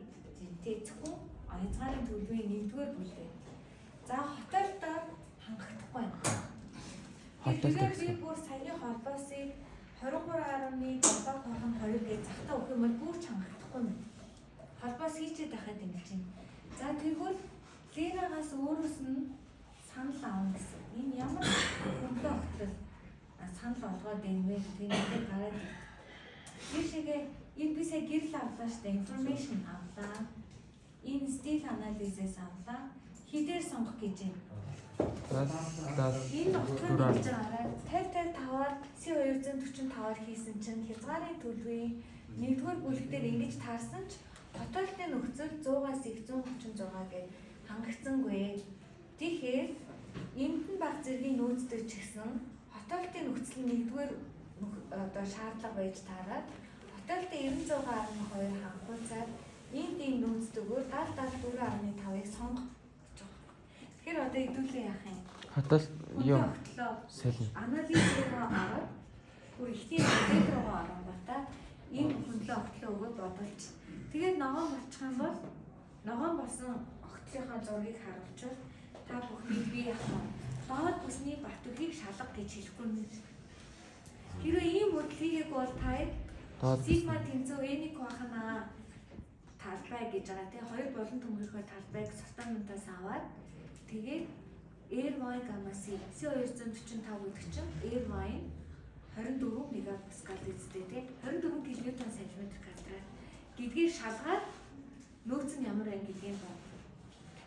Тэ зөвхөн хязгаарын төлөвийн 1-р бүлэг. За хотелдоо хангахдахгүй байна. Тэгэхээр би бүр саяны холбоосыг 23.7 хооронд 2 гэж захтаа өгөх юм бол бүр хангахдахгүй юм. Холбоос хийчихэд байхад ингэж байна. За тэгвэл лерагаас өөрөөс нь санал авах гэсэн. Энэ ямар хөнгөлөө огтлол санал болгоод байна вэ гэдгийг гараад ирдэг. Жишээгээ энэ би сая гэрэл авлаа шүү дээ. Information авлаа. Энэ стил анализээс авлаа. Хідээр сонгох гэж байна. Энэ утгаар гэж байгаа 50-55-аар C245-аар хийсэн чинь хязгаарын төлөвийн 1-р бүлэг дээр ингэж таарсан ч хотелтын нөхцөл 100-аас их 136 гэж хангагдсангүй. Тэгэхээр эмтэн баг зэргийн нөөцтэй ч гэсэн хотелтын нөхцөл 1-р одоо шаардлага байж таараад хотелтын 912 хангалтцаар энд ийм нөөцтэйгээр 70-74.5-ыг сонгох. Тэгэхээр одоо хэдүүлээ яах юм? Хотел юу? Салин. Анализгаа аваад бүр ихний дэд рүү оронгуудаа энэ хөндлөө огтлоо өгөөд бодолч. Тэгээд ногоон болчих юм бол ногоон болсон огтлынхаа зургийг харуулчвал та бүхнийг би яах вэ? Доод бүсний бат үхийг шалга гэж хэлэхгүй нэ. Хэрвээ ийм хөдөлгөөг бол та сигма тэнцүү энийг бахана талбай гэж байгаа тийм хоёр болон төмөрийнхөө талбайг сортаментаас аваад тэгээд airway gamma-c C245 гэдэг чинь airway 24 мегапаскал эзтэй тийм 24 килонewton сантиметр квадрат гэдгийг шалгаад нөөц нь ямар байна гэдгийг бод.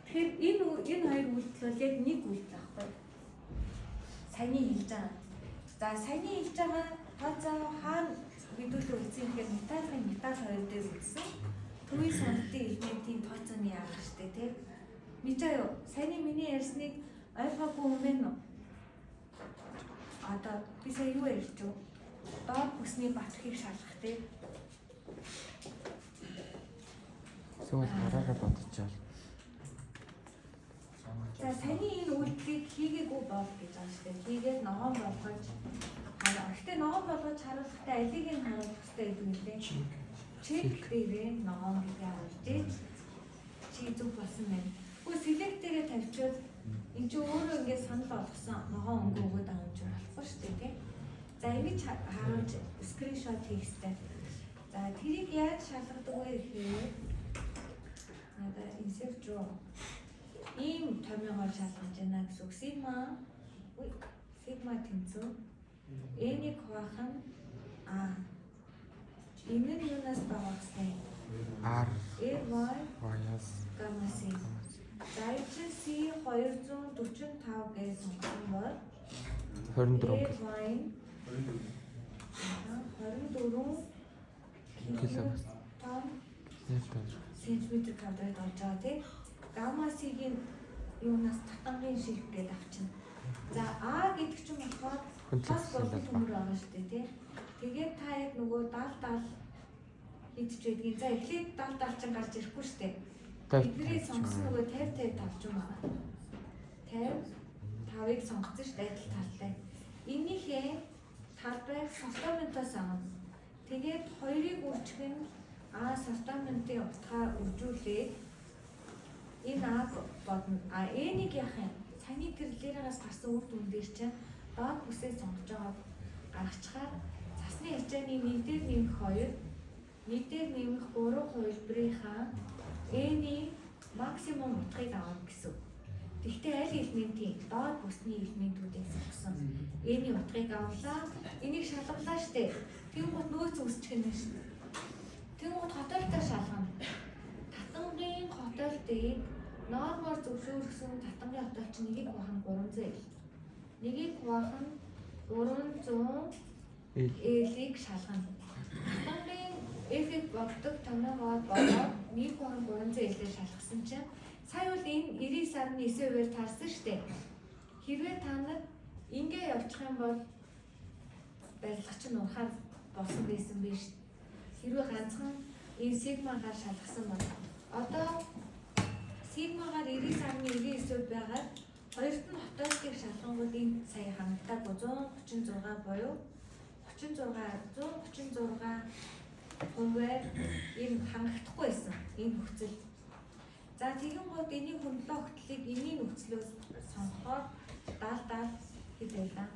Тэгэхээр энэ хоёр үйлдэл бол яг нэг үйлдэл аахгүй. Саяны хэлж байгаа. За саяны хэлж байгаа тооцоо хаана мэдүүлэл үлдсэн гэхээр метал хоёр дээр үлдсэн. Төвийн сонголтын элементийн тооцооны арга штэ тийм. Мэдээ юу? Саяны миний ярьсныг ойлгоогүй юм байна уу? Одоо би сая юу ярьж вэ? Доод бүсний батхыг шалгах тийм. Сүүл гараараа бодчихвол. За саяны энэ үйлдэлийг хийгээгүй бол гэж байна шүү дээ. Хийгээд ногоон болгож хараа. Гэхдээ ногоон болгож харуулахдаа алийг нь харуулах хэрэгтэй гэдэг юм лээ. Чек дээрээ ногоон гэдгийг харуулж чи зүг болсон байна. Гэхдээ select дээрээ тавьчихвал энэ чи өөрөө ингээд санал болгосон ногоон өнгө өгөөд байгаа юм чинь болохгүй шүү дээ тийм. За ингэж харуулж скриншот хийх хэрэгтэй. За тэрийг яаж шалгадаг вэ гэхээр надаа insert draw ийм томьёогоор шалгаж байна гэсэн үг. Sigma тэнцүү Энийг хуваах нь энэ нь юунаас багастай? R Y Y-аас гамма C. За эцэг C 245 гэж сонгосон бол 24 Y 24 килограмм. том Нэлээд сантиметр квадрат болж байгаа тийм. Гамма C-ийн юунаас татангийн шиг гэдэг авчна. За А гэдэг чинь болохоор хос болон төмөр байгаа шүү дээ тийм. Тэгээд та яг нөгөө 70 хийдэж байдгийг. За эхлээд 70 чинь гарч ирэхгүй шүү дээ. Бидний сонгосон нөгөө 50 тавч юм байна. 55-ыг сонгосон шүү дээ адил талтай. Энийхээ талбайг сортаментоос авна. Тэгээд хоёрыг үржих нь сортаментын утгаа үржүүлээд энэ А бодно. Энийг яах юм? Саяны гэрлээрээс гарсан үр дүн дээр чинь доод бүсээ сонгож байгаа гаргачихаар цасны ячааны 1 дээр нэмэх 2, 1 дээр нэмэх 3 хувилбарынхаа N-ийн максимум утгыг авах гэсэн. Гэхдээ аль элементийн доод бүсний элементүүдийг сонгосон. N-ийн утгыг авлаа. Энийг шалгаллаа штэ. Тэнгууд нөөц үсчих нь шүү дээ. Тэнгууд хотойлтой шалгана. Татангийн хотойлтыг нормоор зөвшөөрсөн татангийн хотойл чинь нэгийг хуваах нь 300 L. Нэгийг хуваах нь 300 L-ийг шалгана. Татангийн F-ийг боддог томоогоо болоод нэг хуваах нь 300 L-ээр шалгасан чинь сая бол энэ 99.9%-ээр таарсан шүү дээ. Хэрвээ та нар ингээ явчих юм бол барилга чинь урахаар болсон байсан биш. Хэрвээ ганцхан энэ сигмагаар шалгасан бол одоо сигмагаар 99.9% байгаад хоёрт нь хотойлтыг шалгангууд энэ сая хангалттай 136 буюу 136 хувиар энэ хангахдахгүй байсан энэ нөхцөл. За тэгэн гол энийг хөндлөө хөтлөлийг энэний нөхцлөөс сонгохоор 70 хэд байлаа?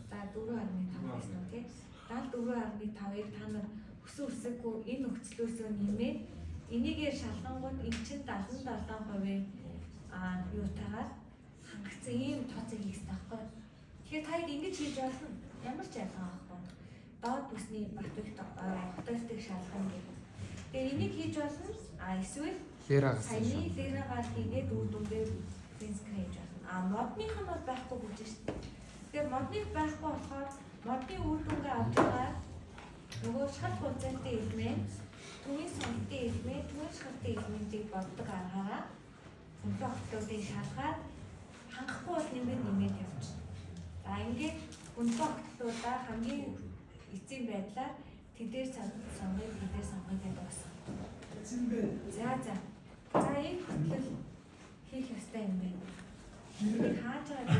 За 4.5 байсан уу тийм 74.5-ыг та нар өсөө өсөхгүй энэ нөхцлөөсөө нэмээд энийгээр шалгангууд эн чинь 77% юутайгаар хангацсан ийм тооцоо хийх таахгүй. Тэгэхээр та ингэж хийж болно. Ямар ч ялгаа байхгүй. Доод бүсний хотойлтыг шалгах юм. Тэгээ энийг хийж болно. Эсвэл саяны лирагаар хийгээд үр дүндээ принцип хийж болно. Модных нь бол байхгүй гэж шүү дээ. Тэгэхээр модных байхгүй болохоор модны үр дүнгээ авч байгаа нөгөө шал хурцтай элемент, түүний сонголтын элемент, түүний шалтгаан элементийг боддог аргаараа өнөө хөтлөлтийг шалгаад хангахгүй бол нэмээд явчихна. За ингээд өнөө хөтлөлтүүдаа хамгийн эцсийн байдлаар тэдээр сонгоод гэдэг болсон. За ийм хөтлөл хийх ёстой юм байна. Хааж байгаа